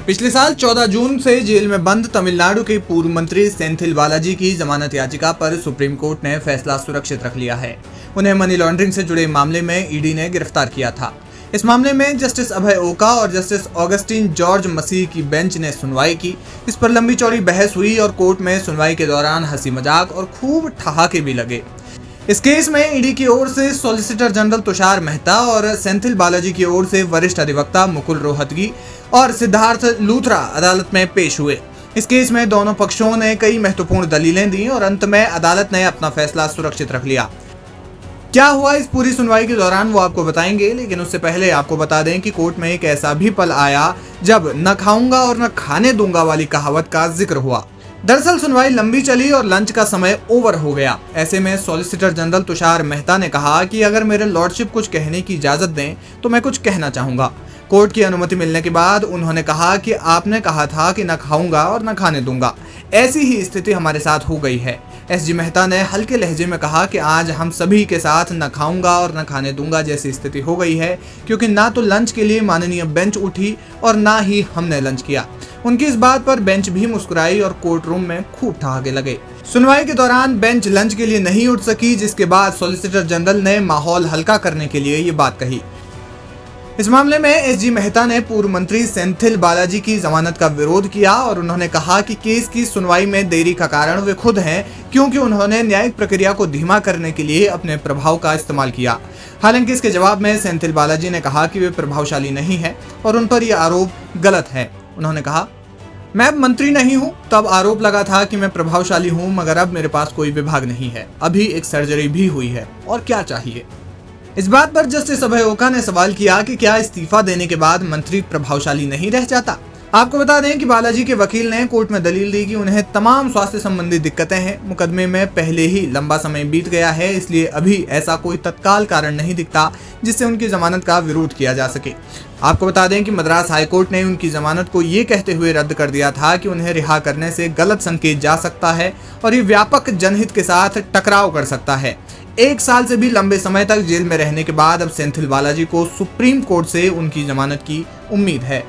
पिछले साल 14 जून से जेल में बंद तमिलनाडु के पूर्व मंत्री सेंथिल बालाजी की जमानत याचिका पर सुप्रीम कोर्ट ने फैसला सुरक्षित रख लिया है। उन्हें मनी लॉन्ड्रिंग से जुड़े मामले में ईडी ने गिरफ्तार किया था। इस मामले में जस्टिस अभय ओका और जस्टिस ऑगस्टिन जॉर्ज मसीह की बेंच ने सुनवाई की। इस पर लंबी चौड़ी बहस हुई और कोर्ट में सुनवाई के दौरान हंसी मजाक और खूब ठहाके भी लगे। इस केस में ईडी की ओर से सॉलिसिटर जनरल तुषार मेहता और सेंथिल बालाजी की ओर से वरिष्ठ अधिवक्ता मुकुल रोहतगी और सिद्धार्थ लूथरा अदालत में पेश हुए। इस केस में दोनों पक्षों ने कई महत्वपूर्ण दलीलें दी और अंत में अदालत ने अपना फैसला सुरक्षित रख लिया। क्या हुआ इस पूरी सुनवाई के दौरान वो आपको बताएंगे, लेकिन उससे पहले आपको बता दें कि कोर्ट में एक ऐसा भी पल आया जब न खाऊंगा और न खाने दूंगा वाली कहावत का जिक्र हुआ। दरअसल सुनवाई लंबी चली और लंच का समय ओवर हो गया। ऐसे में सॉलिसिटर जनरल तुषार मेहता ने कहा कि अगर मेरे लॉर्डशिप कुछ कहने की इजाजत दें तो मैं कुछ कहना चाहूंगा। कोर्ट की अनुमति मिलने के बाद उन्होंने कहा कि आपने कहा था कि न खाऊंगा और न खाने दूंगा, ऐसी ही स्थिति हमारे साथ हो गई है। एसजी मेहता ने हल्के लहजे में कहा कि आज हम सभी के साथ न खाऊंगा और न खाने दूंगा जैसी स्थिति हो गई है, क्योंकि ना तो लंच के लिए माननीय बेंच उठी और ना ही हमने लंच किया। उनकी इस बात पर बेंच भी मुस्कुराई और कोर्ट रूम में खूब ठहाके लगे। सुनवाई के दौरान बेंच लंच के लिए नहीं उठ सकी, जिसके बाद सॉलिसिटर जनरल ने माहौल हल्का करने के लिए ये बात कही। इस मामले में एसजी मेहता ने पूर्व मंत्री सेंथिल बालाजी की जमानत का विरोध किया और उन्होंने कहा कि केस की सुनवाई में देरी का कारण वे खुद हैं, क्योंकि उन्होंने न्यायिक प्रक्रिया को धीमा करने के लिए अपने प्रभाव का इस्तेमाल किया। हालांकि इसके जवाब में सेंथिल बालाजी ने कहा कि वे प्रभावशाली नहीं है और उन पर यह आरोप गलत है। उन्होंने कहा, मैं अब मंत्री नहीं हूँ, तब आरोप लगा था कि मैं प्रभावशाली हूँ, मगर अब मेरे पास कोई विभाग नहीं है। अभी एक सर्जरी भी हुई है और क्या चाहिए। इस बात पर जस्टिस अभय ओका ने सवाल किया कि क्या इस्तीफा देने के बाद मंत्री प्रभावशाली नहीं रह जाता। आपको बता दें कि बालाजी के वकील ने कोर्ट में दलील दी कि उन्हें तमाम स्वास्थ्य संबंधी दिक्कतें हैं। मुकदमे में पहले ही लंबा समय बीत गया है, इसलिए अभी ऐसा कोई तत्काल कारण नहीं दिखता जिससे उनकी जमानत का विरोध किया जा सके। आपको बता दें कि मद्रास हाईकोर्ट ने उनकी जमानत को ये कहते हुए रद्द कर दिया था कि उन्हें रिहा करने से गलत संकेत जा सकता है और ये व्यापक जनहित के साथ टकराव कर सकता है। 1 साल से भी लंबे समय तक जेल में रहने के बाद अब सेंथिल बालाजी को सुप्रीम कोर्ट से उनकी जमानत की उम्मीद है।